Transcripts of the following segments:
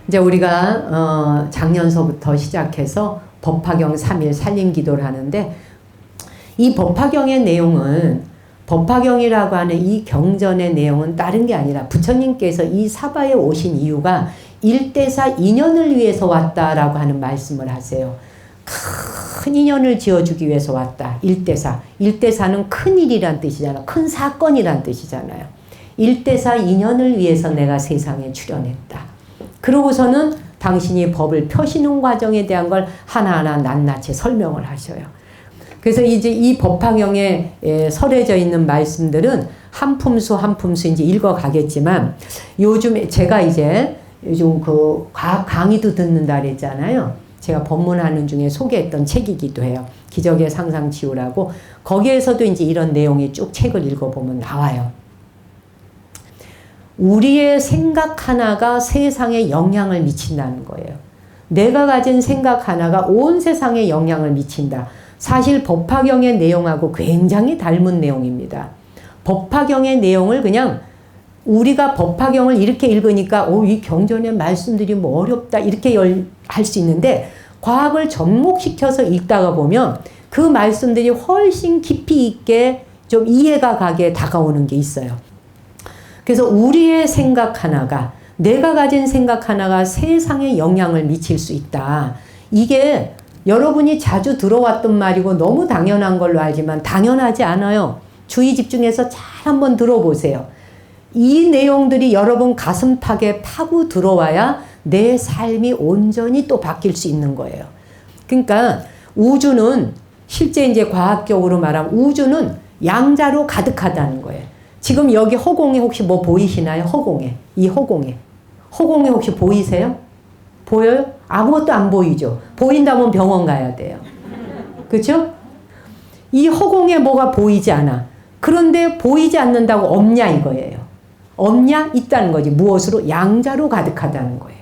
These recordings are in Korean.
이제 우리가 작년서부터 시작해서 법화경 3일 살림 기도를 하는데, 이 법화경의 내용은, 법화경이라고 하는 이 경전의 내용은 다른 게 아니라 부처님께서 이 사바에 오신 이유가 일대사 인연을 위해서 왔다라고 하는 말씀을 하세요. 큰 인연을 지어주기 위해서 왔다. 일대사. 일대사는 큰 일이란 뜻이잖아. 큰 사건이란 뜻이잖아요. 일대사 인연을 위해서 내가 세상에 출현했다. 그러고서는 당신이 법을 펴시는 과정에 대한 걸 하나하나 낱낱이 설명을 하셔요. 그래서 이제 이 법화경에 설해져 있는 말씀들은 한 품수 한 품수 이제 읽어가겠지만, 요즘에 제가 이제 요즘 그 과학 강의도 듣는다 그랬잖아요. 제가 법문하는 중에 소개했던 책이기도 해요. 기적의 상상치유라고. 거기에서도 이제 이런 내용이 쭉 책을 읽어보면 나와요. 우리의 생각 하나가 세상에 영향을 미친다는 거예요. 내가 가진 생각 하나가 온 세상에 영향을 미친다. 사실 법화경의 내용하고 굉장히 닮은 내용입니다. 법화경의 내용을 그냥 우리가 법화경을 이렇게 읽으니까 이 경전의 말씀들이 뭐 어렵다 이렇게 할 수 있는데, 과학을 접목시켜서 읽다가 보면 그 말씀들이 훨씬 깊이 있게 좀 이해가 가게 다가오는 게 있어요. 그래서 우리의 생각 하나가, 내가 가진 생각 하나가 세상에 영향을 미칠 수 있다. 이게 여러분이 자주 들어왔던 말이고 너무 당연한 걸로 알지만 당연하지 않아요. 주의 집중해서 잘 한번 들어보세요. 이 내용들이 여러분 가슴팍에 파고 들어와야 내 삶이 온전히 또 바뀔 수 있는 거예요. 그러니까 우주는, 실제 이제 과학적으로 말하면 우주는 양자로 가득하다는 거예요. 지금 여기 허공에 혹시 뭐 보이시나요? 허공에. 이 허공에. 허공에 혹시 보이세요? 보여요? 아무것도 안 보이죠? 보인다면 병원 가야 돼요. 그렇죠? 이 허공에 뭐가 보이지 않아. 그런데 보이지 않는다고 없냐 이거예요. 없냐? 있다는 거지. 무엇으로? 양자로 가득하다는 거예요.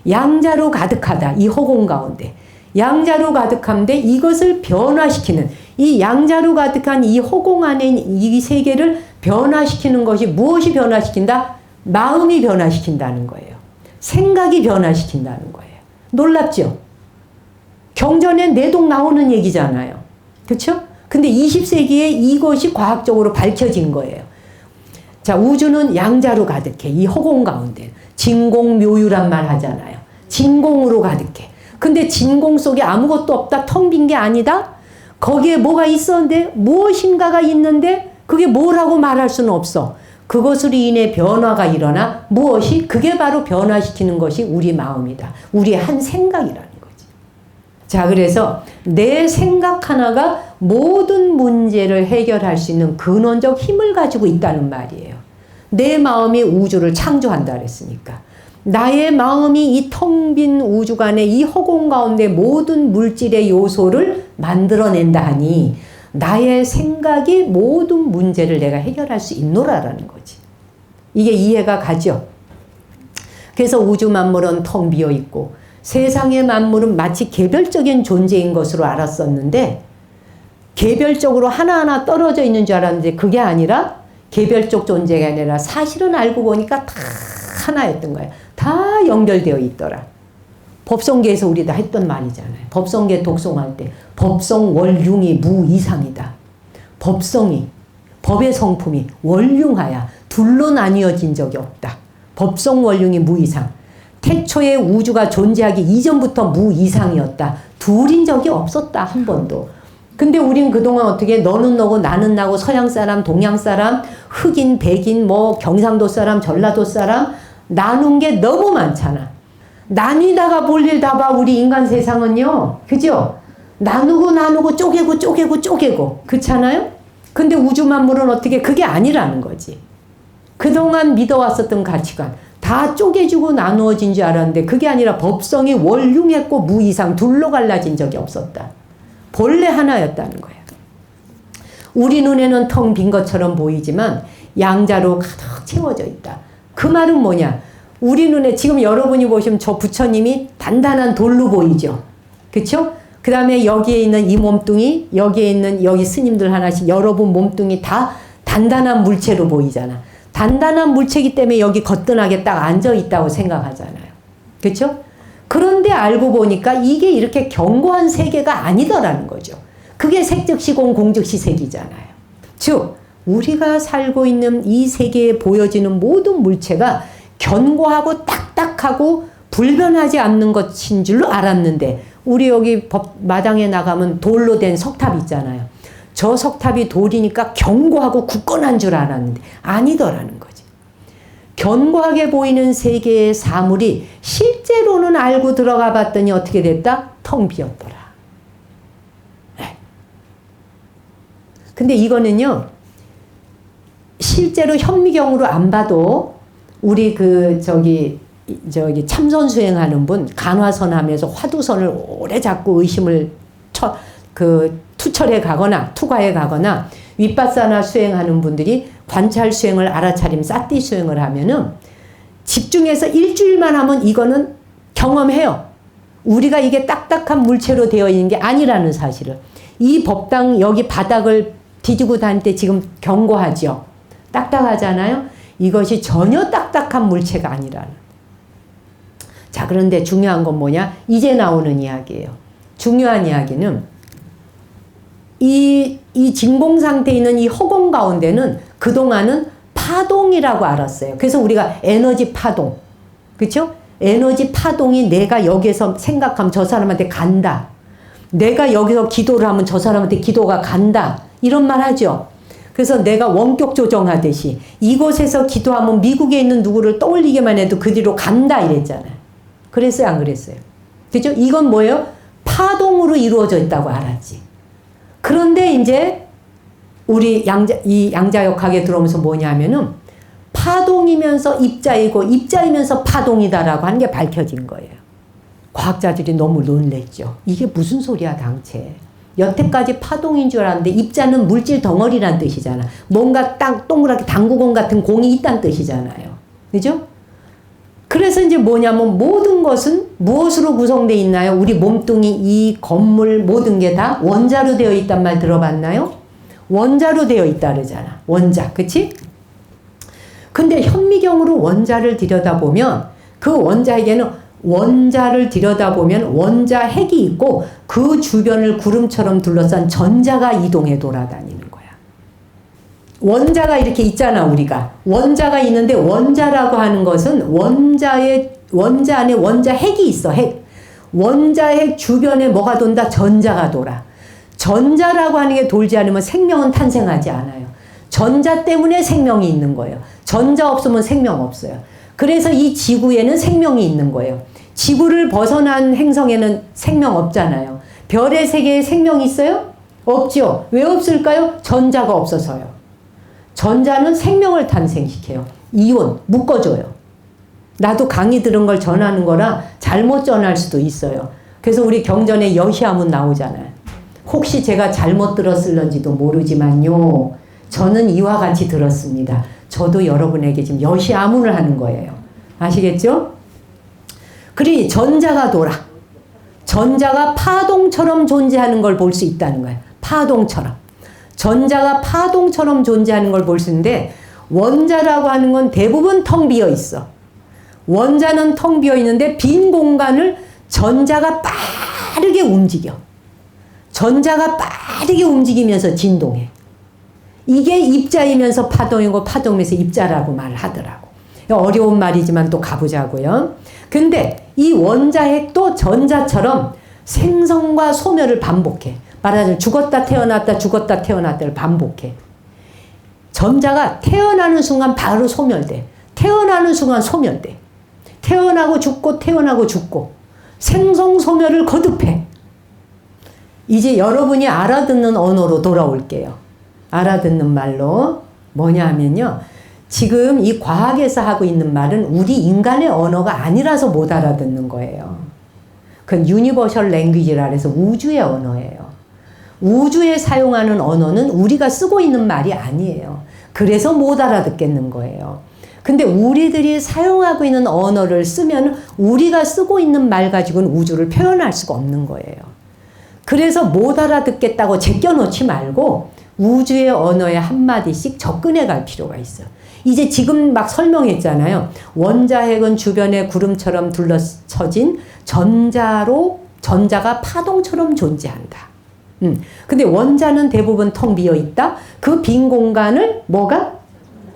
양자로 가득하다. 이 허공 가운데. 양자로 가득한데 이것을 변화시키는, 이 양자로 가득한 이 허공 안에 있는 이 세계를 변화시키는 것이 무엇이 변화시킨다? 마음이 변화시킨다는 거예요. 생각이 변화시킨다는 거예요. 놀랍죠? 경전에 내동 나오는 얘기잖아요. 그렇죠? 근데 20세기에 이것이 과학적으로 밝혀진 거예요. 자, 우주는 양자로 가득해. 이 허공 가운데. 진공묘유란 말 하잖아요. 진공으로 가득해. 근데 진공 속에 아무것도 없다, 텅 빈 게 아니다? 거기에 뭐가 있었는데, 무엇인가가 있는데 그게 뭐라고 말할 수는 없어. 그것으로 인해 변화가 일어나. 무엇이? 그게 바로 변화시키는 것이 우리 마음이다. 우리의 한 생각이라는 거지. 자, 그래서 내 생각 하나가 모든 문제를 해결할 수 있는 근원적 힘을 가지고 있다는 말이에요. 내 마음이 우주를 창조한다 그랬으니까. 나의 마음이 이 텅 빈 우주간의 이 허공 가운데 모든 물질의 요소를 만들어낸다 하니, 나의 생각이 모든 문제를 내가 해결할 수 있노라라는 거지. 이게 이해가 가죠? 그래서 우주 만물은 텅 비어 있고 세상의 만물은 마치 개별적인 존재인 것으로 알았었는데, 개별적으로 하나하나 떨어져 있는 줄 알았는데 그게 아니라 개별적 존재가 아니라 사실은 알고 보니까 다 하나였던 거예요. 다 연결되어 있더라. 법성계에서 우리 다 했던 말이잖아요. 법성계 독송할 때 법성 월융이 무이상이다. 법성이, 법의 성품이 월융하야 둘로 나뉘어진 적이 없다. 법성 월융이 무이상. 태초에 우주가 존재하기 이전부터 무이상이었다. 둘인 적이 없었다. 한 번도. 근데 우린 그동안 어떻게 너는 너고 나는 나고 서양 사람, 동양 사람, 흑인, 백인, 뭐 경상도 사람, 전라도 사람 나눈 게 너무 많잖아. 나뉘다가 볼일 다 봐. 우리 인간 세상은요. 그죠? 나누고 쪼개고 그렇잖아요? 근데 우주 만물은 어떻게 그게 아니라는 거지. 그동안 믿어왔었던 가치관 다 쪼개주고 나누어진 줄 알았는데 그게 아니라 법성이 월융했고 무이상 둘로 갈라진 적이 없었다. 본래 하나였다는 거예요. 우리 눈에는 텅 빈 것처럼 보이지만 양자로 가득 채워져 있다. 그 말은 뭐냐? 우리 눈에 지금 여러분이 보시면 저 부처님이 단단한 돌로 보이죠. 그렇죠? 그 다음에 여기에 있는 이 몸뚱이, 여기에 있는 여기 스님들 하나씩 여러분 몸뚱이 다 단단한 물체로 보이잖아. 단단한 물체이기 때문에 여기 거뜬하게 딱 앉아 있다고 생각하잖아요. 그렇죠? 그런데 알고 보니까 이게 이렇게 견고한 세계가 아니더라는 거죠. 그게 색즉시공 공즉시 색이잖아요. 즉 우리가 살고 있는 이 세계에 보여지는 모든 물체가 견고하고 딱딱하고 불변하지 않는 것인 줄로 알았는데 우리 여기 마당에 나가면 돌로 된 석탑 있잖아요. 저 석탑이 돌이니까 견고하고 굳건한 줄 알았는데 아니더라는 거지. 견고하게 보이는 세계의 사물이 실제로는 알고 들어가 봤더니 어떻게 됐다? 텅 비었더라. 네. 근데 이거는요, 실제로 현미경으로 안 봐도 우리 저기 참선 수행하는 분, 간화선 하면서 화두선을 오래 잡고 의심을 투철해 가거나 투과해 가거나 윗바사나 수행하는 분들이 관찰 수행을 알아차림 싸띠 수행을 하면은 집중해서 일주일만 하면 이거는 경험해요. 우리가 이게 딱딱한 물체로 되어 있는 게 아니라는 사실을. 이 법당 여기 바닥을 뒤지고 다닐 때 지금 견고하죠. 딱딱하잖아요. 이것이 전혀 딱딱한 물체가 아니라는. 자, 그런데 중요한 건 뭐냐? 이제 나오는 이야기예요. 중요한 이야기는 이 진공 상태에 있는 이 허공 가운데는 그동안은 파동이라고 알았어요. 그래서 우리가 에너지 파동, 그렇죠? 에너지 파동이 내가 여기서 생각하면 저 사람한테 간다. 내가 여기서 기도를 하면 저 사람한테 기도가 간다. 이런 말 하죠. 그래서 내가 원격 조정하듯이 이곳에서 기도하면 미국에 있는 누구를 떠올리기만 해도 그 뒤로 간다 이랬잖아요. 그랬어요, 안 그랬어요? 그죠? 이건 뭐예요? 파동으로 이루어져 있다고 알았지. 그런데 이제 우리 이 양자역학에 들어오면서 뭐냐면은 파동이면서 입자이고 입자이면서 파동이다라고 하는 게 밝혀진 거예요. 과학자들이 너무 놀랬죠. 이게 무슨 소리야 당체. 여태까지 파동인 줄 알았는데 입자는 물질 덩어리란 뜻이잖아. 뭔가 동그랗게 당구공 같은 공이 있다는 뜻이잖아요. 그죠? 그래서 이제 뭐냐면 모든 것은 무엇으로 구성되어 있나요? 우리 몸뚱이, 이 건물 모든 게 다 원자로 되어 있단 말 들어봤나요? 원자로 되어 있다 그러잖아. 원자, 그치? 근데 현미경으로 원자를 들여다보면 그 원자에게는 원자를 들여다보면 원자 핵이 있고 그 주변을 구름처럼 둘러싼 전자가 이동해 돌아다니는 거야. 원자가 이렇게 있잖아, 우리가. 원자가 있는데 원자라고 하는 것은 원자 안에 원자 핵이 있어, 핵. 원자 핵 주변에 뭐가 돈다? 전자가 돌아. 전자라고 하는 게 돌지 않으면 생명은 탄생하지 않아요. 전자 때문에 생명이 있는 거예요. 전자 없으면 생명 없어요. 그래서 이 지구에는 생명이 있는 거예요. 지구를 벗어난 행성에는 생명 없잖아요. 별의 세계에 생명이 있어요? 없죠. 왜 없을까요? 전자가 없어서요. 전자는 생명을 탄생시켜요. 이온, 묶어줘요. 나도 강의 들은 걸 전하는 거라 잘못 전할 수도 있어요. 그래서 우리 경전에 여시아문 나오잖아요. 혹시 제가 잘못 들었을런지도 모르지만요. 저는 이와 같이 들었습니다. 저도 여러분에게 지금 여시아문을 하는 거예요. 아시겠죠? 그러니 전자가 돌아. 전자가 파동처럼 존재하는 걸 볼 수 있다는 거예요. 파동처럼. 전자가 파동처럼 존재하는 걸 볼 수 있는데 원자라고 하는 건 대부분 텅 비어 있어. 원자는 텅 비어 있는데 빈 공간을 전자가 빠르게 움직여. 전자가 빠르게 움직이면서 진동해. 이게 입자이면서 파동이고 파동이면서 입자라고 말하더라고. 어려운 말이지만 또 가보자고요. 근데 이 원자핵도 전자처럼 생성과 소멸을 반복해. 말하자면 죽었다 태어났다 죽었다 태어났다를 반복해. 전자가 태어나는 순간 바로 소멸돼. 태어나는 순간 소멸돼. 태어나고 죽고 태어나고 죽고 생성 소멸을 거듭해. 이제 여러분이 알아듣는 언어로 돌아올게요. 알아듣는 말로 뭐냐 하면요. 지금 이 과학에서 하고 있는 말은 우리 인간의 언어가 아니라서 못 알아듣는 거예요. 그건 유니버셜 랭귀지라 해서 우주의 언어예요. 우주에 사용하는 언어는 우리가 쓰고 있는 말이 아니에요. 그래서 못 알아듣겠는 거예요. 근데 우리들이 사용하고 있는 언어를 쓰면 우리가 쓰고 있는 말 가지고는 우주를 표현할 수가 없는 거예요. 그래서 못 알아듣겠다고 제껴놓지 말고 우주의 언어에 한마디씩 접근해 갈 필요가 있어요. 이제 지금 막 설명했잖아요. 원자핵은 주변에 구름처럼 둘러쳐진 전자가 파동처럼 존재한다. 근데 원자는 대부분 텅 비어 있다. 그 빈 공간을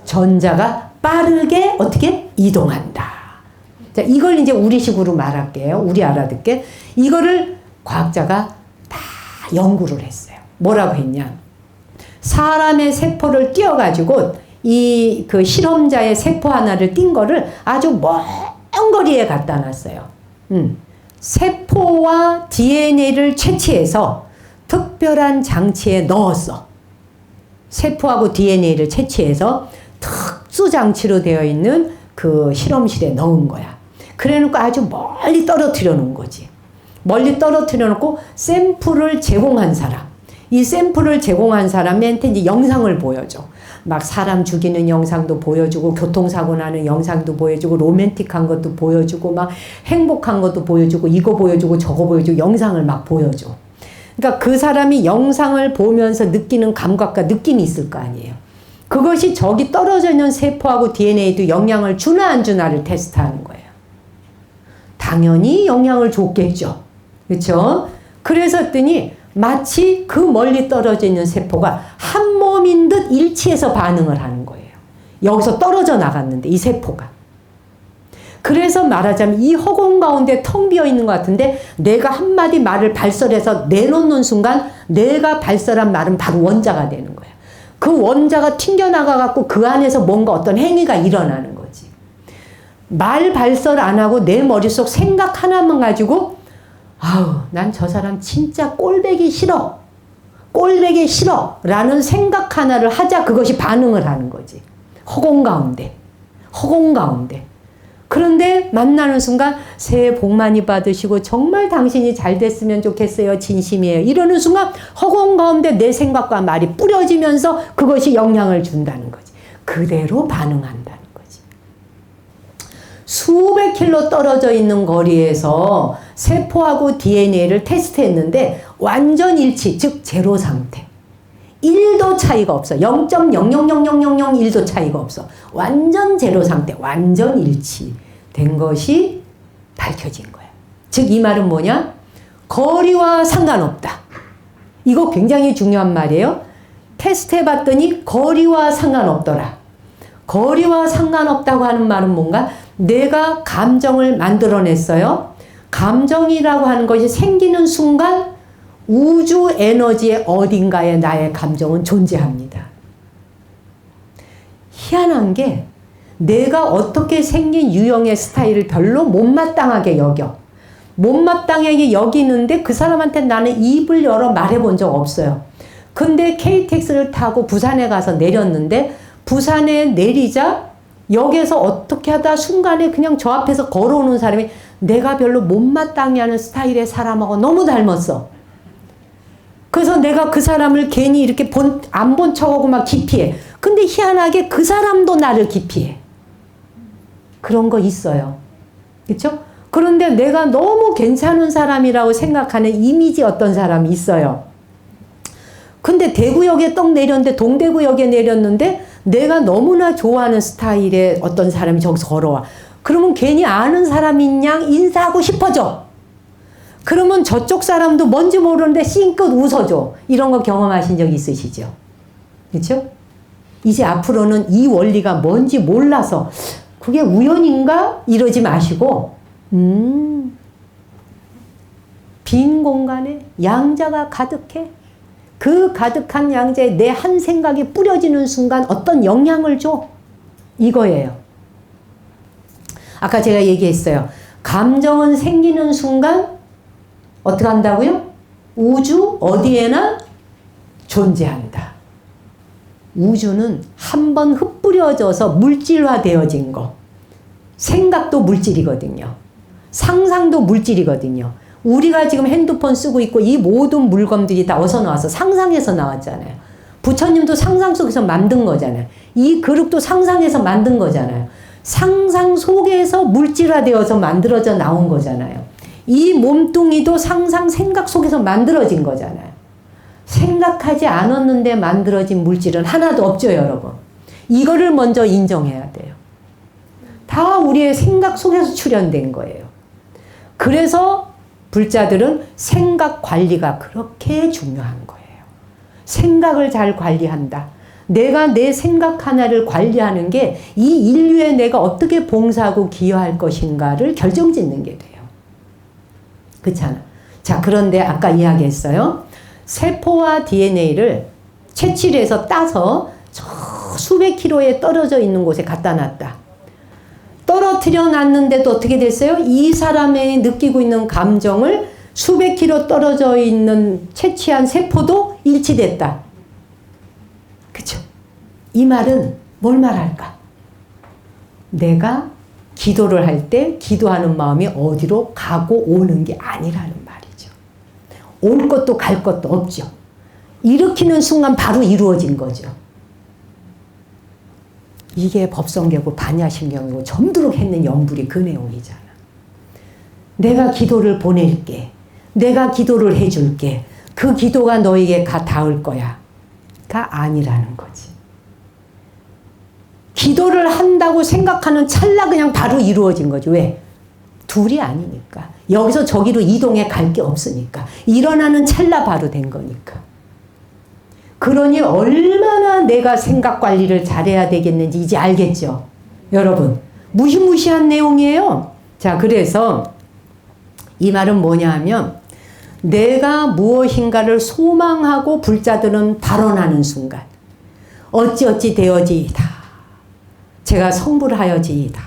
전자가 빠르게 어떻게 이동한다. 자, 이걸 이제 우리식으로 말할게요. 우리 알아듣게. 이거를 과학자가 다 연구를 했어요. 뭐라고 했냐? 사람의 세포를 띄어가지고 그 실험자의 세포 하나를 띈 거를 아주 먼 거리에 갖다 놨어요. 세포와 DNA를 채취해서 특별한 장치에 넣었어. 세포하고 DNA를 채취해서 특수 장치로 되어 있는 그 실험실에 넣은 거야. 그래 놓고 아주 멀리 떨어뜨려 놓은 거지. 멀리 떨어뜨려 놓고 샘플을 제공한 사람. 이 샘플을 제공한 사람한테 이제 영상을 보여줘. 막 사람 죽이는 영상도 보여주고, 교통사고 나는 영상도 보여주고, 로맨틱한 것도 보여주고, 막 행복한 것도 보여주고, 이거 보여주고, 저거 보여주고, 영상을 막 보여줘. 그러니까 그 사람이 영상을 보면서 느끼는 감각과 느낌이 있을 거 아니에요. 그것이 저기 떨어져 있는 세포하고 DNA도 영향을 주나 안 주나를 테스트하는 거예요. 당연히 영향을 줬겠죠. 그렇죠? 그래서 했더니 마치 그 멀리 떨어져 있는 세포가 한 몸인 듯 일치해서 반응을 하는 거예요. 여기서 떨어져 나갔는데 이 세포가. 그래서 말하자면 이 허공 가운데 텅 비어 있는 것 같은데 내가 한마디 말을 발설해서 내놓는 순간 내가 발설한 말은 바로 원자가 되는 거예요. 그 원자가 튕겨나가갖고 그 안에서 뭔가 어떤 행위가 일어나는 거지. 말 발설 안 하고 내 머릿속 생각 하나만 가지고 아우, 난 저 사람 진짜 꼴배기 싫어. 꼴배기 싫어. 라는 생각 하나를 하자 그것이 반응을 하는 거지. 허공 가운데. 허공 가운데. 그런데 만나는 순간 새해 복 많이 받으시고 정말 당신이 잘 됐으면 좋겠어요. 진심이에요. 이러는 순간 허공 가운데 내 생각과 말이 뿌려지면서 그것이 영향을 준다는 거지. 그대로 반응한다는 거지. 수백 킬로 떨어져 있는 거리에서 세포하고 DNA를 테스트했는데 완전 일치, 즉 제로 상태. 1도 차이가 없어. 0.0000001도 차이가 없어. 완전 제로 상태, 완전 일치된 것이 밝혀진 거야. 즉 이 말은 뭐냐? 거리와 상관없다. 이거 굉장히 중요한 말이에요. 테스트해봤더니 거리와 상관없더라. 거리와 상관없다고 하는 말은 뭔가? 내가 감정을 만들어냈어요. 감정이라고 하는 것이 생기는 순간 우주 에너지의 어딘가에 나의 감정은 존재합니다. 희한한 게 내가 어떻게 생긴 유형의 스타일을 별로 못마땅하게 여겨. 못마땅하게 여기는데 그 사람한테 나는 입을 열어 말해본 적 없어요. 근데 KTX를 타고 부산에 가서 내렸는데 부산에 내리자 역에서 어떻게 하다 순간에 그냥 저 앞에서 걸어오는 사람이 내가 별로 못마땅해 하는 스타일의 사람하고 너무 닮았어. 그래서 내가 그 사람을 괜히 이렇게 안 본 척하고 막 기피해. 근데 희한하게 그 사람도 나를 기피해. 그런 거 있어요. 그렇죠? 그런데 내가 너무 괜찮은 사람이라고 생각하는 이미지 어떤 사람이 있어요. 근데 대구역에 떡 내렸는데 동대구역에 내렸는데 내가 너무나 좋아하는 스타일의 어떤 사람이 저기서 걸어와. 그러면 괜히 아는 사람인 양 인사하고 싶어져. 그러면 저쪽 사람도 뭔지 모르는데 싱긋 웃어줘. 이런 거 경험하신 적 있으시죠? 그렇죠? 이제 앞으로는 이 원리가 뭔지 몰라서 그게 우연인가? 이러지 마시고 빈 공간에 양자가 가득해. 그 가득한 양자에 내 한 생각이 뿌려지는 순간 어떤 영향을 줘. 이거예요. 아까 제가 얘기했어요. 감정은 생기는 순간 어떻게 한다고요? 우주 어디에나 존재한다. 우주는 한번 흩뿌려져서 물질화되어진 거. 생각도 물질이거든요. 상상도 물질이거든요. 우리가 지금 핸드폰 쓰고 있고 이 모든 물건들이 다 어디서 나와서 상상에서 나왔잖아요. 부처님도 상상 속에서 만든 거잖아요. 이 그릇도 상상에서 만든 거잖아요. 상상 속에서 물질화되어서 만들어져 나온 거잖아요. 이 몸뚱이도 상상 생각 속에서 만들어진 거잖아요. 생각하지 않았는데 만들어진 물질은 하나도 없죠, 여러분. 이거를 먼저 인정해야 돼요. 다 우리의 생각 속에서 출현된 거예요. 그래서 불자들은 생각 관리가 그렇게 중요한 거예요. 생각을 잘 관리한다. 내가 내 생각 하나를 관리하는 게 이 인류에 내가 어떻게 봉사하고 기여할 것인가를 결정짓는 게 돼요. 그렇잖아. 자, 그런데 아까 이야기했어요. 세포와 DNA를 채취를 해서 따서 저 수백 킬로에 떨어져 있는 곳에 갖다 놨다. 떨어뜨려 놨는데도 어떻게 됐어요? 이 사람이 느끼고 있는 감정을 수백 킬로 떨어져 있는 채취한 세포도 일치됐다. 그쵸? 이 말은 뭘 말할까? 내가 기도를 할 때 기도하는 마음이 어디로 가고 오는 게 아니라는 말이죠. 올 것도 갈 것도 없죠. 일으키는 순간 바로 이루어진 거죠. 이게 법성계고 반야심경이고 점도록 했는 연불이 그 내용이잖아. 내가 기도를 보낼게. 내가 기도를 해줄게. 그 기도가 너에게 닿을 거야. 가 아니라는 거지. 기도를 한다고 생각하는 찰나 그냥 바로 이루어진 거지. 왜? 둘이 아니니까. 여기서 저기로 이동해 갈 게 없으니까. 일어나는 찰나 바로 된 거니까. 그러니 얼마나 내가 생각 관리를 잘해야 되겠는지 이제 알겠죠? 여러분, 무시무시한 내용이에요. 자, 그래서 이 말은 뭐냐 하면 내가 무엇인가를 소망하고 불자들은 발언하는 순간 어찌어찌 되어지이다. 제가 성불하여지이다.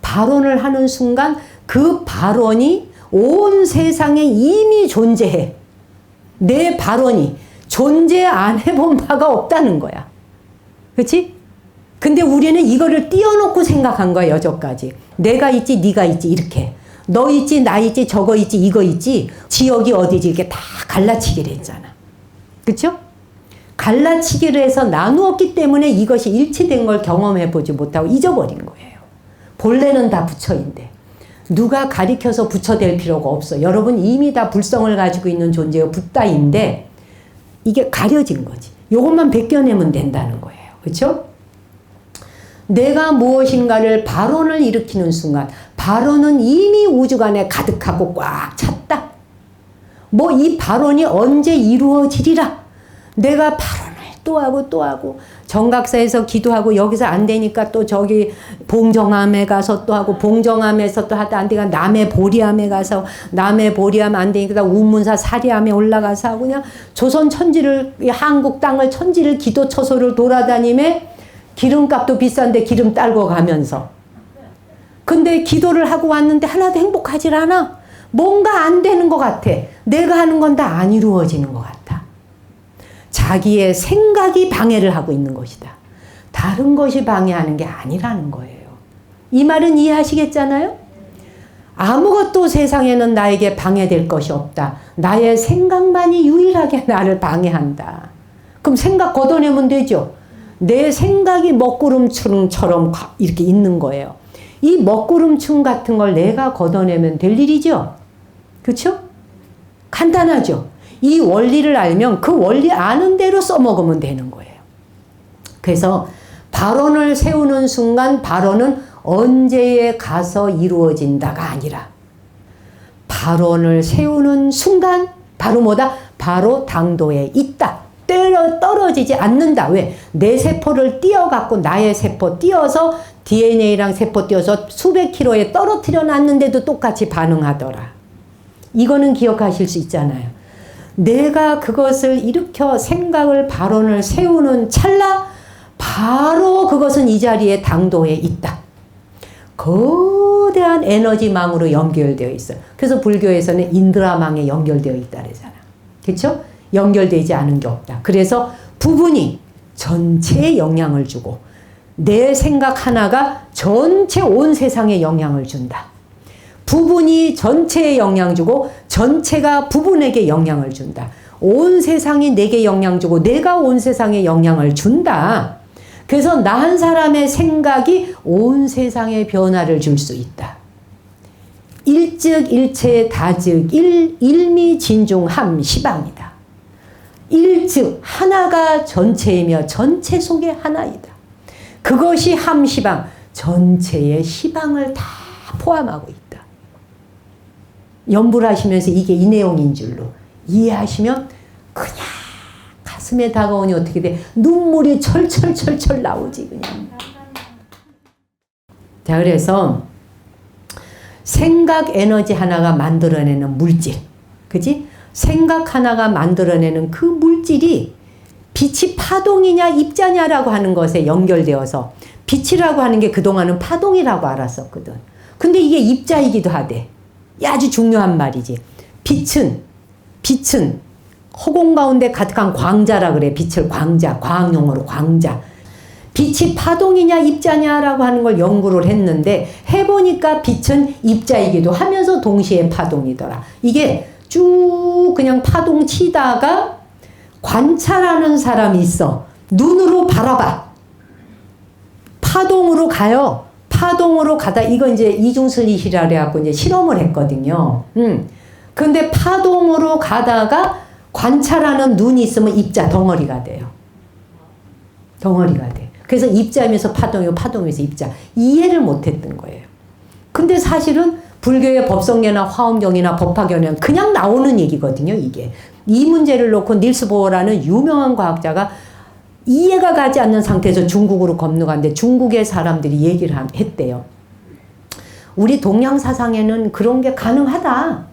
발언을 하는 순간 그 발언이 온 세상에 이미 존재해. 내 발언이 존재 안 해본 바가 없다는 거야. 그렇지? 근데 우리는 이거를 띄워놓고 생각한 거야, 여전까지. 내가 있지, 네가 있지, 이렇게. 너 있지, 나 있지, 저거 있지, 이거 있지, 지역이 어디지, 이렇게 다 갈라치기를 했잖아. 그렇죠? 갈라치기를 해서 나누었기 때문에 이것이 일치된 걸 경험해보지 못하고 잊어버린 거예요. 본래는 다 부처인데. 누가 가리켜서 부처될 필요가 없어. 여러분 이미 다 불성을 가지고 있는 존재요, 붓다인데 이게 가려진 거지. 요것만 벗겨내면 된다는 거예요. 그렇죠? 내가 무엇인가를 발언을 일으키는 순간 발언은 이미 우주간에 가득하고 꽉 찼다. 뭐 이 발언이 언제 이루어지리라. 내가 발언을 또 하고 또 하고 정각사에서 기도하고 여기서 안 되니까 또 저기 봉정암에 가서 또 하고 봉정암에서 또 하다 안 되니까 남해 보리암에 가서 남해 보리암 안 되니까 우문사 사리암에 올라가서 하고 그냥 조선 천지를 한국 땅을 천지를 기도 처소를 돌아다니며 기름값도 비싼데 기름 딸고 가면서 근데 기도를 하고 왔는데 하나도 행복하질 않아. 뭔가 안 되는 것 같아. 내가 하는 건 다 안 이루어지는 것 같아. 자기의 생각이 방해를 하고 있는 것이다. 다른 것이 방해하는 게 아니라는 거예요. 이 말은 이해하시겠잖아요? 아무것도 세상에는 나에게 방해될 것이 없다. 나의 생각만이 유일하게 나를 방해한다. 그럼 생각 걷어내면 되죠. 내 생각이 먹구름처럼 이렇게 있는 거예요. 이 먹구름충 같은 걸 내가 걷어내면 될 일이죠. 그렇죠? 간단하죠. 이 원리를 알면 그 원리 아는 대로 써먹으면 되는 거예요. 그래서 발언을 세우는 순간 발언은 언제에 가서 이루어진다가 아니라 발언을 세우는 순간 바로 뭐다? 바로 당도에 있다. 떨어지지 않는다. 왜? 내 세포를 띄어갖고 나의 세포 띄어서 DNA랑 세포 띄어서 수백 킬로에 떨어뜨려 놨는데도 똑같이 반응하더라. 이거는 기억하실 수 있잖아요. 내가 그것을 일으켜 생각을 발언을 세우는 찰나 바로 그것은 이 자리에 당도에 있다. 거대한 에너지망으로 연결되어 있어요. 그래서 불교에서는 인드라망에 연결되어 있다 그러잖아. 그렇죠? 연결되지 않은 게 없다. 그래서 부분이 전체에 영향을 주고 내 생각 하나가 전체 온 세상에 영향을 준다. 부분이 전체에 영향 주고 전체가 부분에게 영향을 준다. 온 세상이 내게 영향 주고 내가 온 세상에 영향을 준다. 그래서 나 한 사람의 생각이 온 세상에 변화를 줄 수 있다. 일즉 일체 다즉 일미진중함 시방이다. 일즉 하나가 전체이며 전체 속에 하나이다. 그것이 함시방, 전체의 시방을 다 포함하고 있다. 연불 하시면서 이게 이 내용인 줄로 이해하시면 그냥 가슴에 다가오니 어떻게 돼? 눈물이 철철철철 나오지 그냥. 자, 그래서 생각 에너지 하나가 만들어내는 물질, 그지? 생각 하나가 만들어내는 그 물질이 빛이 파동이냐 입자냐라고 하는 것에 연결되어서 빛이라고 하는 게 그동안은 파동이라고 알았었거든. 근데 이게 입자이기도 하대. 아주 중요한 말이지. 빛은 허공 가운데 가득한 광자라 그래. 빛을 광자, 과학용어로 광자. 빛이 파동이냐 입자냐라고 하는 걸 연구를 했는데 해보니까 빛은 입자이기도 하면서 동시에 파동이더라. 이게 쭉 그냥 파동 치다가 관찰하는 사람이 있어. 눈으로 바라봐. 파동으로 가요. 파동으로 가다, 이거 이제 이중슬릿이라 그래갖고 이제 실험을 했거든요. 근데 파동으로 가다가 관찰하는 눈이 있으면 입자 덩어리가 돼요. 덩어리가 돼. 그래서 입자면서 파동이고 파동에서 입자. 이해를 못했던 거예요. 근데 사실은 불교의 법성계나 화엄경이나 법화경에는 그냥 나오는 얘기거든요, 이게. 이 문제를 놓고 닐스 보어라는 유명한 과학자가 이해가 가지 않는 상태에서 중국으로 건너갔는데 중국의 사람들이 얘기를 했대요. 우리 동양 사상에는 그런 게 가능하다.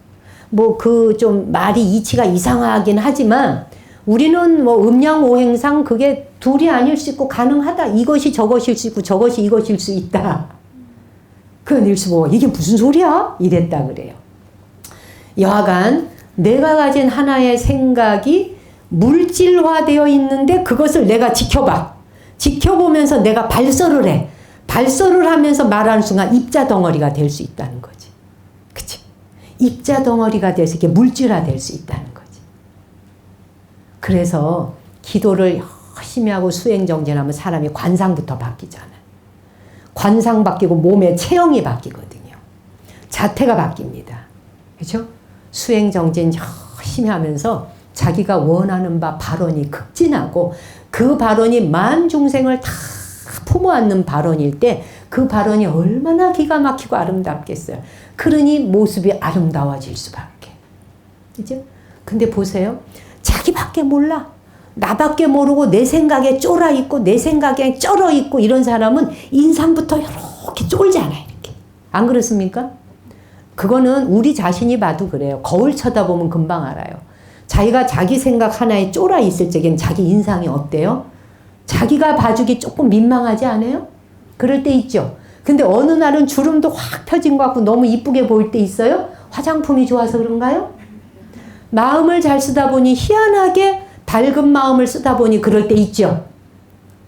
뭐 그 좀 말이 이치가 이상하긴 하지만 우리는 뭐 음양오행상 그게 둘이 아닐 수 있고 가능하다. 이것이 저것일 수 있고 저것이 이것일 수 있다. 그 닐스 보어 이게 무슨 소리야? 이랬다 그래요. 여하간 내가 가진 하나의 생각이 물질화되어 있는데 그것을 내가 지켜봐. 지켜보면서 내가 발설을 해. 발설을 하면서 말하는 순간 입자 덩어리가 될 수 있다는 거지. 그치? 입자 덩어리가 돼서 이게 물질화 될 수 있다는 거지. 그래서 기도를 열심히 하고 수행정진하면 사람이 관상부터 바뀌잖아요. 관상 바뀌고 몸의 체형이 바뀌거든요. 자태가 바뀝니다. 그렇죠? 수행정진 열심히 하면서 자기가 원하는 바 발언이 극진하고 그 발언이 만중생을 다 품어안는 발언일 때 그 발언이 얼마나 기가 막히고 아름답겠어요. 그러니 모습이 아름다워질 수밖에. 그죠? 근데 보세요. 자기밖에 몰라. 나밖에 모르고 내 생각에 쫄아 있고 내 생각에 쩔어 있고 이런 사람은 인상부터 이렇게 쫄잖아요. 이렇게. 안 그렇습니까? 그거는 우리 자신이 봐도 그래요. 거울 쳐다보면 금방 알아요. 자기가 자기 생각 하나에 쫄아 있을 적엔 자기 인상이 어때요? 자기가 봐주기 조금 민망하지 않아요? 그럴 때 있죠. 근데 어느 날은 주름도 확 펴진 것 같고 너무 이쁘게 보일 때 있어요? 화장품이 좋아서 그런가요? 마음을 잘 쓰다 보니 희한하게 밝은 마음을 쓰다 보니 그럴 때 있죠.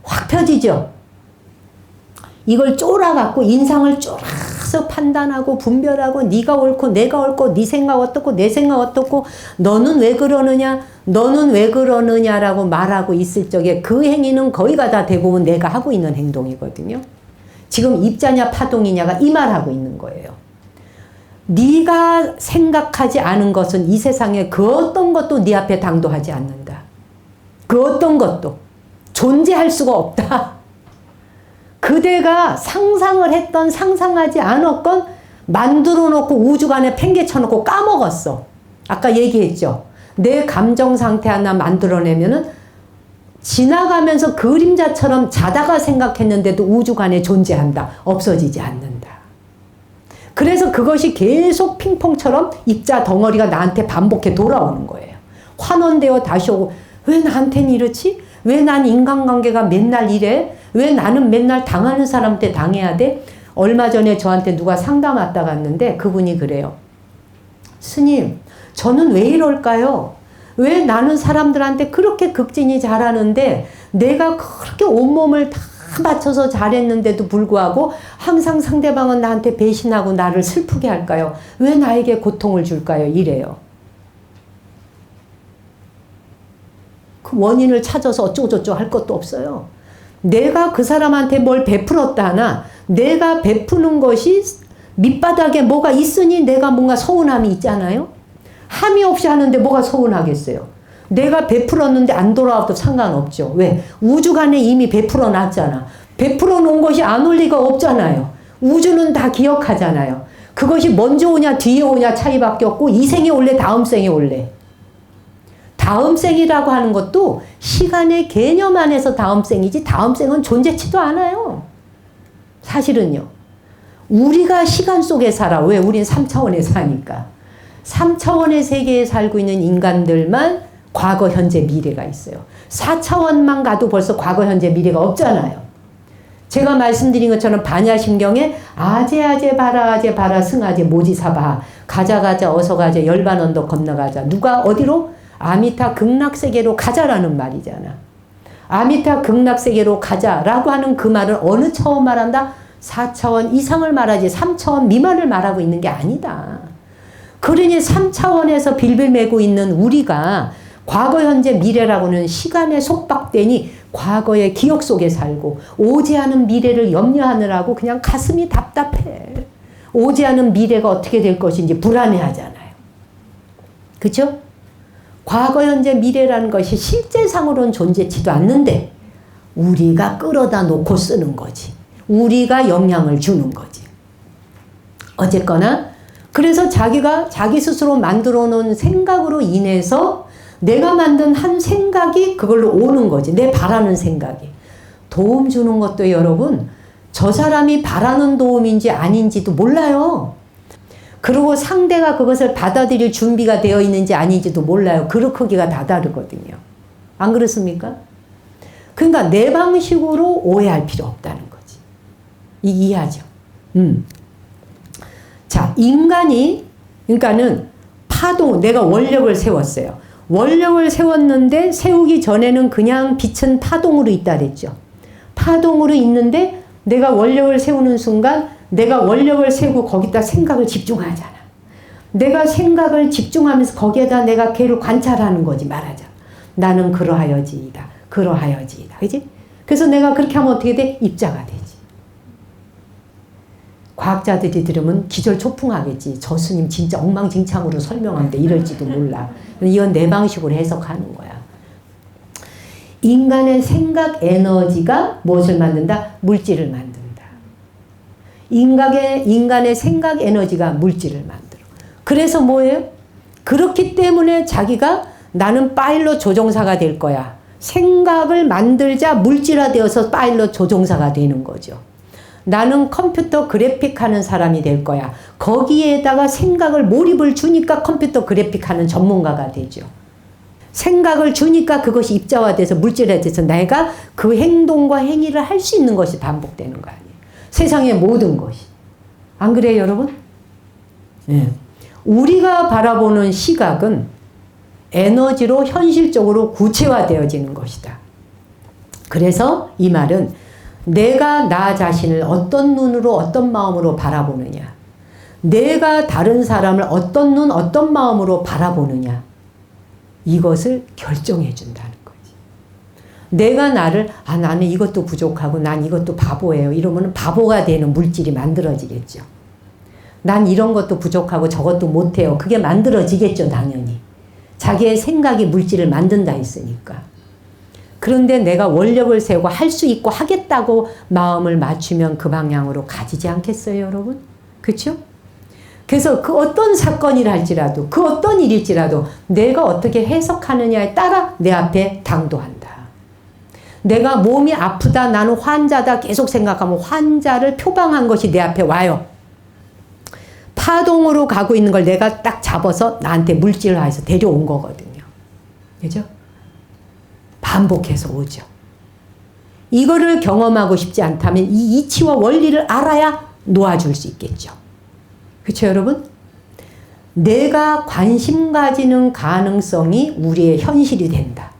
확 펴지죠. 이걸 쫄아갖고 인상을 쫄아서 판단하고 분별하고 네가 옳고 내가 옳고 네 생각 어떻고 내 생각 어떻고 너는 왜 그러느냐 너는 왜 그러느냐라고 말하고 있을 적에 그 행위는 거의가 다 대부분 내가 하고 있는 행동이거든요. 지금 입자냐 파동이냐가 이 말하고 있는 거예요. 네가 생각하지 않은 것은 이 세상에 그 어떤 것도 네 앞에 당도하지 않는다. 그 어떤 것도 존재할 수가 없다. 그대가 상상을 했던 상상하지 않았건 만들어 놓고 우주관에 팽개쳐 놓고 까먹었어. 아까 얘기했죠. 내 감정 상태 하나 만들어내면은 지나가면서 그림자처럼 자다가 생각했는데도 우주관에 존재한다. 없어지지 않는다. 그래서 그것이 계속 핑퐁처럼 입자 덩어리가 나한테 반복해 돌아오는 거예요. 환원되어 다시 오고 왜 나한테는 이렇지? 왜 난 인간관계가 맨날 이래? 왜 나는 맨날 당하는 사람한테 당해야 돼? 얼마 전에 저한테 누가 상담 왔다 갔는데 그분이 그래요. 스님, 저는 왜 이럴까요? 왜 나는 사람들한테 그렇게 극진히 잘하는데 내가 그렇게 온몸을 다 맞춰서 잘했는데도 불구하고 항상 상대방은 나한테 배신하고 나를 슬프게 할까요? 왜 나에게 고통을 줄까요? 이래요. 그 원인을 찾아서 어쩌고저쩌고 할 것도 없어요. 내가 그 사람한테 뭘 베풀었다 하나 내가 베푸는 것이 밑바닥에 뭐가 있으니 내가 뭔가 서운함이 있잖아요. 함이 없이 하는데 뭐가 서운하겠어요. 내가 베풀었는데 안 돌아와도 상관없죠. 왜? 우주관에 이미 베풀어 놨잖아. 베풀어 놓은 것이 안 올 리가 없잖아요. 우주는 다 기억하잖아요. 그것이 먼저 오냐 뒤에 오냐 차이밖에 없고 이 생에 올래 다음 생에 올래. 다음 생이라고 하는 것도 시간의 개념 안에서 다음 생이지 다음 생은 존재치도 않아요. 사실은요. 우리가 시간 속에 살아. 왜? 우린 3차원에 사니까. 3차원의 세계에 살고 있는 인간들만 과거, 현재, 미래가 있어요. 4차원만 가도 벌써 과거, 현재, 미래가 없잖아요. 제가 말씀드린 것처럼 반야심경에 아제 바라 승아제 모지사바 가자 어서 가자 열반 언덕 건너가자. 누가 어디로? 아미타 극락세계로 가자라는 말이잖아. 아미타 극락세계로 가자라고 하는 그 말은 어느 차원 말한다? 4차원 이상을 말하지 3차원 미만을 말하고 있는 게 아니다. 그러니 3차원에서 빌빌매고 있는 우리가 과거, 현재, 미래라고는 시간에 속박되니 과거의 기억 속에 살고 오지 않은 미래를 염려하느라고 그냥 가슴이 답답해. 오지 않은 미래가 어떻게 될 것인지 불안해하잖아요. 그렇죠? 과거, 현재, 미래라는 것이 실제상으로는 존재치도 않는데 우리가 끌어다 놓고 쓰는 거지. 우리가 영향을 주는 거지. 어쨌거나 그래서 자기가 자기 스스로 만들어 놓은 생각으로 인해서 내가 만든 한 생각이 그걸로 오는 거지. 내 바라는 생각이. 도움 주는 것도 여러분 저 사람이 바라는 도움인지 아닌지도 몰라요. 그리고 상대가 그것을 받아들일 준비가 되어 있는지 아닌지도 몰라요. 그릇 크기가 다 다르거든요. 안 그렇습니까? 그러니까 내 방식으로 오해할 필요 없다는 거지. 이해하죠? 자, 인간이 그러니까는 파도 내가 원력을 세웠어요. 원력을 세웠는데 세우기 전에는 그냥 빛은 파동으로 있다 그랬죠. 파동으로 있는데 내가 원력을 세우는 순간 내가 원력을 세우고 거기다 생각을 집중하잖아. 내가 생각을 집중하면서 거기에다 내가 걔를 관찰하는 거지 말하자. 나는 그러하여지이다. 그러하여지이다. 그지? 그래서 내가 그렇게 하면 어떻게 돼? 입자가 되지. 과학자들이 들으면 기절초풍하겠지. 저 스님 진짜 엉망진창으로 설명하는데 이럴지도 몰라. 이건 내 방식으로 해석하는 거야. 인간의 생각 에너지가 무엇을 만든다? 물질을 만든다. 인간의 생각 에너지가 물질을 만들어. 그래서 뭐예요? 그렇기 때문에 자기가 나는 파일럿 조종사가 될 거야. 생각을 만들자 물질화되어서 파일럿 조종사가 되는 거죠. 나는 컴퓨터 그래픽 하는 사람이 될 거야. 거기에다가 생각을 몰입을 주니까 컴퓨터 그래픽 하는 전문가가 되죠. 생각을 주니까 그것이 입자화돼서 물질화돼서 내가 그 행동과 행위를 할 수 있는 것이 반복되는 거 아니에요. 세상의 모든 것이. 안 그래요, 여러분? 네. 우리가 바라보는 시각은 에너지로 현실적으로 구체화되어지는 것이다. 그래서 이 말은 내가 나 자신을 어떤 눈으로 어떤 마음으로 바라보느냐, 내가 다른 사람을 어떤 눈 어떤 마음으로 바라보느냐, 이것을 결정해 준다는 거지. 내가 나를 나는 이것도 부족하고 난 이것도 바보예요 이러면 바보가 되는 물질이 만들어지겠죠. 난 이런 것도 부족하고 저것도 못해요. 그게 만들어지겠죠. 당연히. 자기의 생각이 물질을 만든다 했으니까. 그런데 내가 원력을 세우고 할 수 있고 하겠다고 마음을 맞추면 그 방향으로 가지지 않겠어요, 여러분? 그렇죠? 그래서 그 어떤 사건이라 할지라도 그 어떤 일일지라도 내가 어떻게 해석하느냐에 따라 내 앞에 당도한다. 내가 몸이 아프다, 나는 환자다 계속 생각하면 환자를 표방한 것이 내 앞에 와요. 파동으로 가고 있는 걸 내가 딱 잡아서 나한테 물질화해서 데려온 거거든요. 그죠? 반복해서 오죠. 이거를 경험하고 싶지 않다면 이 이치와 원리를 알아야 놓아줄 수 있겠죠. 그렇죠, 여러분? 내가 관심 가지는 가능성이 우리의 현실이 된다.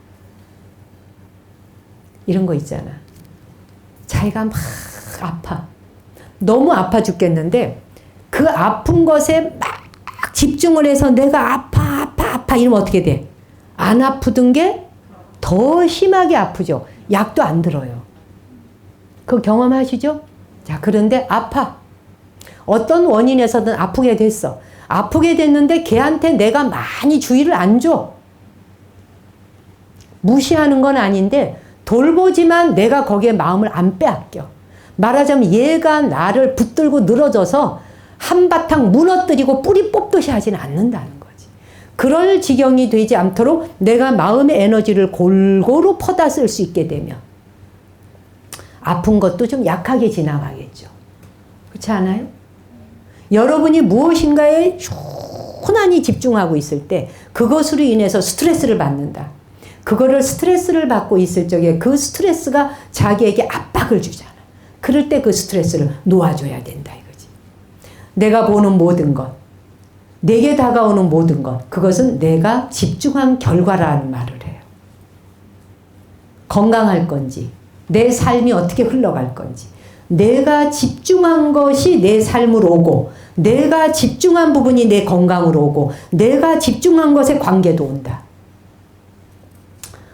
이런 거 있잖아. 자기가 막 아파. 너무 아파 죽겠는데 그 아픈 것에 막 집중을 해서 내가 아파 이러면 어떻게 돼? 안 아프던 게 더 심하게 아프죠. 약도 안 들어요. 그거 경험하시죠? 자, 그런데 아파. 어떤 원인에서든 아프게 됐어. 아프게 됐는데 걔한테 내가 많이 주의를 안 줘. 무시하는 건 아닌데 돌보지만 내가 거기에 마음을 안 빼앗겨. 말하자면 얘가 나를 붙들고 늘어져서 한바탕 무너뜨리고 뿌리 뽑듯이 하지는 않는다는 거지. 그럴 지경이 되지 않도록 내가 마음의 에너지를 골고루 퍼다 쓸 수 있게 되면 아픈 것도 좀 약하게 지나가겠죠. 그렇지 않아요? 여러분이 무엇인가에 혼란히 집중하고 있을 때 그것으로 인해서 스트레스를 받는다. 그거를 스트레스를 받고 있을 적에 그 스트레스가 자기에게 압박을 주잖아. 그럴 때 그 스트레스를 놓아줘야 된다 이거지. 내가 보는 모든 것, 내게 다가오는 모든 것, 그것은 내가 집중한 결과라는 말을 해요. 건강할 건지, 내 삶이 어떻게 흘러갈 건지, 내가 집중한 것이 내 삶으로 오고, 내가 집중한 부분이 내 건강으로 오고, 내가 집중한 것에 관계도 온다.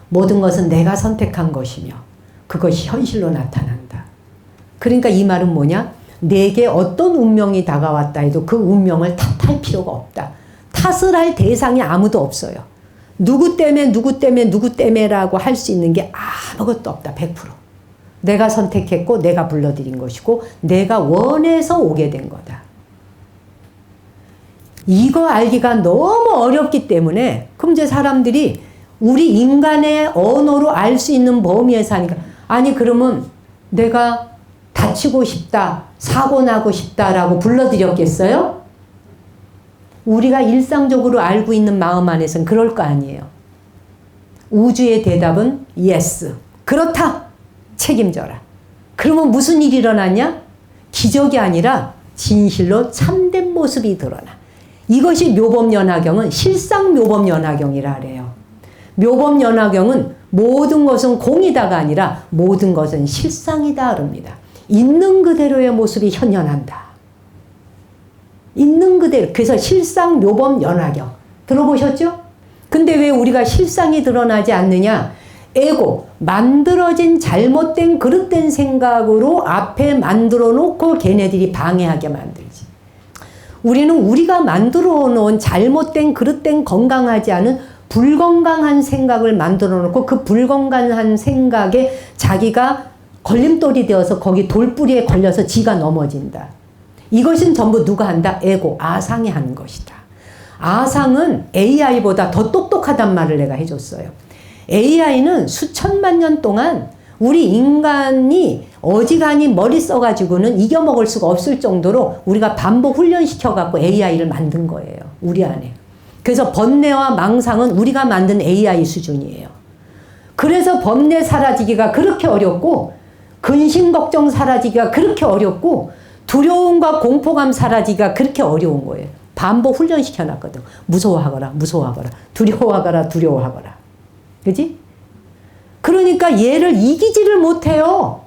모든 것은 내가 선택한 것이며 그것이 현실로 나타난다. 그러니까 이 말은 뭐냐? 내게 어떤 운명이 다가왔다 해도 그 운명을 탓할 필요가 없다. 탓을 할 대상이 아무도 없어요. 누구 때문에 누구 때문에 누구 때문에라고 할 수 있는 게 아무것도 없다. 100%. 내가 선택했고 내가 불러들인 것이고 내가 원해서 오게 된 거다. 이거 알기가 너무 어렵기 때문에 그럼 이제 사람들이 우리 인간의 언어로 알 수 있는 범위에서 하니까 아니 그러면 내가 다치고 싶다, 사고 나고 싶다라고 불러드렸겠어요? 우리가 일상적으로 알고 있는 마음 안에서는 그럴 거 아니에요. 우주의 대답은 yes. 그렇다. 책임져라. 그러면 무슨 일이 일어나냐? 기적이 아니라 진실로 참된 모습이 드러나. 이것이 묘법연화경은 실상묘법연화경이라 그래요. 묘법연화경은 모든 것은 공이다가 아니라 모든 것은 실상이다 그럽니다. 있는 그대로의 모습이 현현한다. 있는 그대로. 그래서 실상묘법연화경. 들어보셨죠? 근데 왜 우리가 실상이 드러나지 않느냐? 에고, 만들어진 잘못된 그릇된 생각으로 앞에 만들어 놓고 걔네들이 방해하게 만들지. 우리는 우리가 만들어 놓은 잘못된 그릇된 건강하지 않은 불건강한 생각을 만들어 놓고 그 불건강한 생각에 자기가 걸림돌이 되어서 거기 돌뿌리에 걸려서 지가 넘어진다. 이것은 전부 누가 한다? 에고, 아상이 하는 것이다. 아상은 AI보다 더 똑똑하단 말을 내가 해줬어요. AI는 수천만 년 동안 우리 인간이 어지간히 머리 써가지고는 이겨먹을 수가 없을 정도로 우리가 반복 훈련시켜갖고 AI를 만든 거예요. 우리 안에. 그래서 번뇌와 망상은 우리가 만든 AI 수준이에요. 그래서 번뇌 사라지기가 그렇게 어렵고 근심 걱정 사라지기가 그렇게 어렵고 두려움과 공포감 사라지기가 그렇게 어려운 거예요. 반복 훈련시켜놨거든. 무서워하거라, 무서워하거라, 두려워하거라, 두려워하거라. 그지? 그러니까 얘를 이기지를 못해요.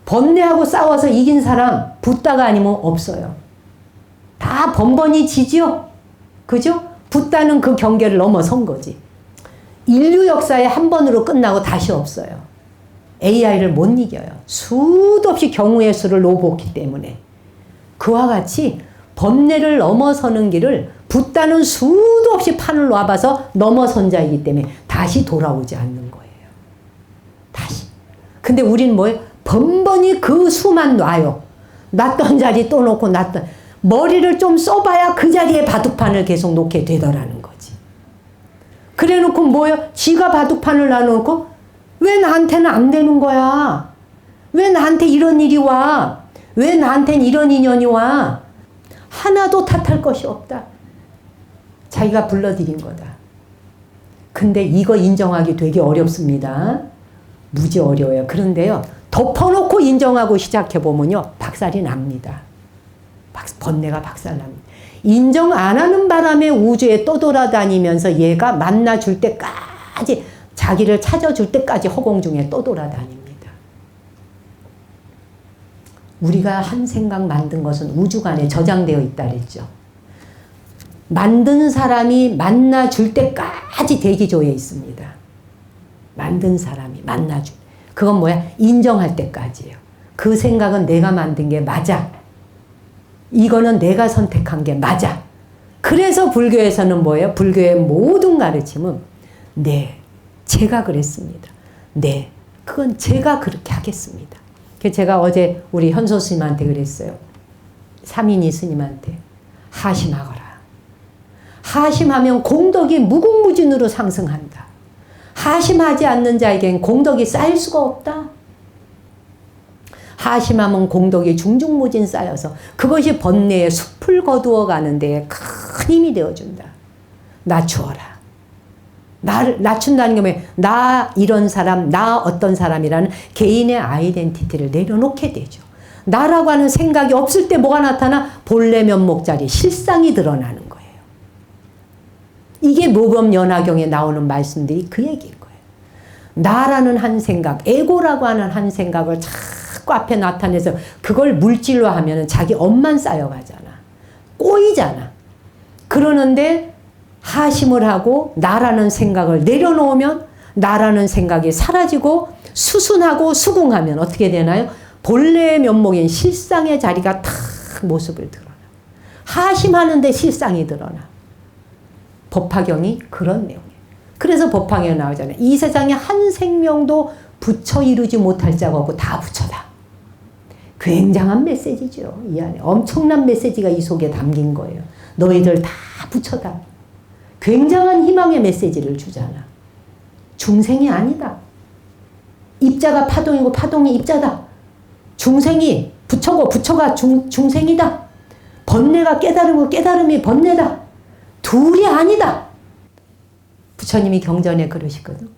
번뇌하고 싸워서 이긴 사람 붓다가 아니면 없어요. 다 번번이 지죠? 그죠? 붓다는 그 경계를 넘어선 거지. 인류 역사에 한 번으로 끝나고 다시 없어요. AI를 못 이겨요. 수도 없이 경우의 수를 놓았기 때문에. 그와 같이 번뇌를 넘어서는 길을 붓다는 수도 없이 판을 놔봐서 넘어선 자이기 때문에 다시 돌아오지 않는 거예요. 다시. 근데 우린 뭐예요? 번번이 그 수만 놔요. 놨던 자리 또 놓고 놨던. 머리를 좀 써봐야 그 자리에 바둑판을 계속 놓게 되더라는 거지. 그래 놓고 뭐예요? 지가 바둑판을 놔놓고 왜 나한테는 안 되는 거야? 왜 나한테 이런 일이 와? 왜 나한테는 이런 인연이 와? 하나도 탓할 것이 없다. 자기가 불러들인 거다. 근데 이거 인정하기 되게 어렵습니다. 무지 어려워요. 그런데요. 덮어놓고 인정하고 시작해보면요. 박살이 납니다. 번뇌가 박살납니다. 인정 안 하는 바람에 우주에 떠돌아다니면서 얘가 만나줄 때까지 자기를 찾아줄 때까지 허공 중에 떠돌아다닙니다. 우리가 한 생각 만든 것은 우주관에 저장되어 있다 그랬죠. 만든 사람이 만나줄 때까지 대기조에 있습니다. 만든 사람이 만나줄. 그건 뭐야? 인정할 때까지예요. 그 생각은 내가 만든 게 맞아. 이거는 내가 선택한 게 맞아. 그래서 불교에서는 뭐예요? 불교의 모든 가르침은 네, 제가 그랬습니다. 네, 그건 제가 그렇게 하겠습니다. 그래서 제가 어제 우리 현소 스님한테 그랬어요. 삼인이 스님한테 하심하거라. 하심하면 공덕이 무궁무진으로 상승한다. 하심하지 않는 자에겐 공덕이 쌓일 수가 없다. 하심하면 공덕이 중중무진 쌓여서 그것이 번뇌의 숲을 거두어 가는 데에 큰 힘이 되어준다. 낮추어라. 나를 낮춘다는 게 뭐예요? 나 이런 사람, 나 어떤 사람이라는 개인의 아이덴티티를 내려놓게 되죠. 나라고 하는 생각이 없을 때 뭐가 나타나? 본래 면목자리, 실상이 드러나는 거예요. 이게 모범연화경에 나오는 말씀들이 그 얘기인 거예요. 나라는 한 생각, 에고라고 하는 한 생각을 자꾸 앞에 나타내서 그걸 물질로 하면 자기 업만 쌓여가잖아. 꼬이잖아. 그러는데 하심을 하고 나라는 생각을 내려놓으면 나라는 생각이 사라지고 수순하고 수긍하면 어떻게 되나요? 본래의 면목인 실상의 자리가 탁 모습을 드러나. 하심하는데 실상이 드러나. 법화경이 그런 내용이에요. 그래서 법화경에 나오잖아요. 이 세상에 한 생명도 부처 이루지 못할 자가 없고 다 부처다. 굉장한 메시지죠. 이 안에 엄청난 메시지가 이 속에 담긴 거예요. 너희들 다 부처다. 굉장한 희망의 메시지를 주잖아. 중생이 아니다. 입자가 파동이고 파동이 입자다. 중생이 부처고 부처가 중생이다. 번뇌가 깨달음이고 깨달음이 번뇌다. 둘이 아니다. 부처님이 경전에 그러시거든.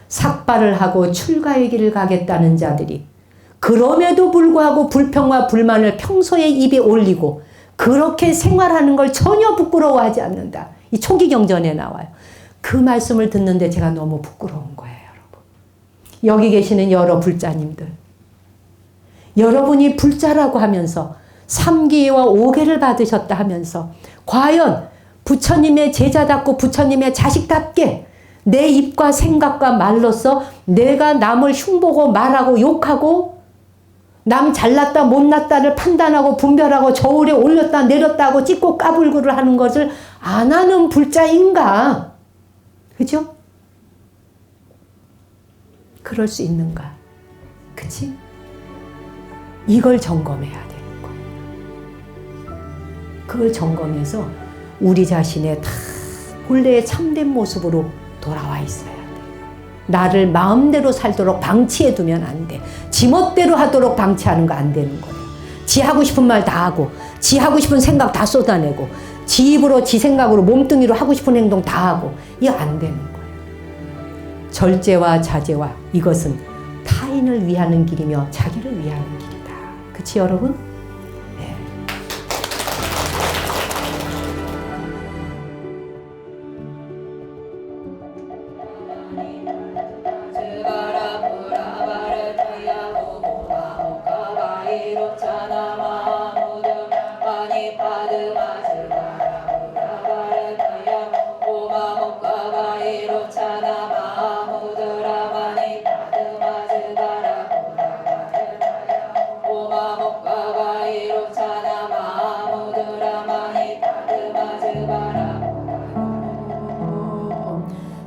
삭발을 하고 출가의 길을 가겠다는 자들이 그럼에도 불구하고 불평과 불만을 평소에 입에 올리고 그렇게 생활하는 걸 전혀 부끄러워하지 않는다. 이 초기 경전에 나와요. 그 말씀을 듣는데 제가 너무 부끄러운 거예요, 여러분. 여기 계시는 여러 불자님들. 여러분이 불자라고 하면서 3기와 5계를 받으셨다 하면서 과연 부처님의 제자답고 부처님의 자식답게 내 입과 생각과 말로써 내가 남을 흉보고 말하고 욕하고 남 잘났다 못났다를 판단하고 분별하고 저울에 올렸다 내렸다 하고 찍고 까불고를 하는 것을 안 하는 불자인가? 그죠? 그럴 수 있는가? 그치? 이걸 점검해야 되는 거예요. 그걸 점검해서 우리 자신의 다 본래의 참된 모습으로 돌아와 있어야 돼. 나를 마음대로 살도록 방치해 두면 안 돼. 지멋대로 하도록 방치하는 거 안 되는 거예요. 지 하고 싶은 말 다 하고 지 하고 싶은 생각 다 쏟아내고 지 입으로 지 생각으로 몸뚱이로 하고 싶은 행동 다 하고 이거 안 되는 거예요. 절제와 자제와 이것은 타인을 위하는 길이며 자기를 위하는 길이다. 그치 여러분? 네.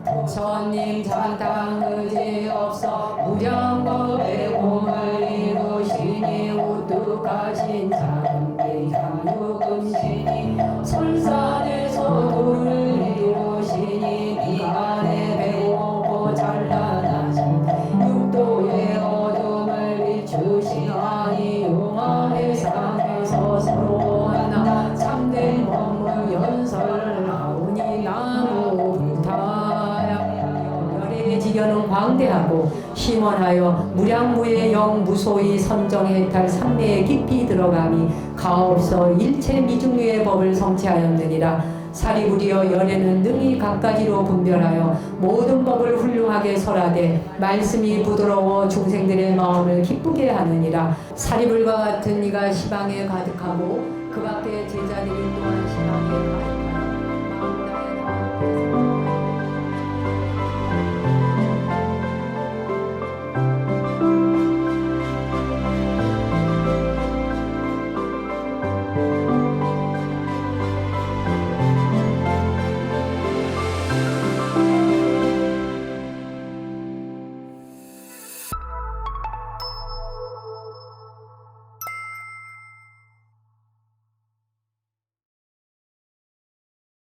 부처님 장당 의지 없어 무량겁의 공을 이루시니 우뚝하신 장기 장육은신이 설산에서 도를 이루시니 미간에 배고고 찬란하신 육도의 어둠을 비추시니 용화의 상에서 서로 하나 참된 법문 연설하오니 나무 지견은 광대하고 심원하여 무량무의 영 무소히 선정해탈 삼매에 깊이 들어감이 가없어 일체 미중류의 법을 성취하였느니라. 사리부리여 열애는 능히 각가지로 분별하여 모든 법을 훌륭하게 설하되 말씀이 부드러워 중생들의 마음을 기쁘게 하느니라. 사리불과 같은 이가 시방에 가득하고 그 밖에 제자들이 또한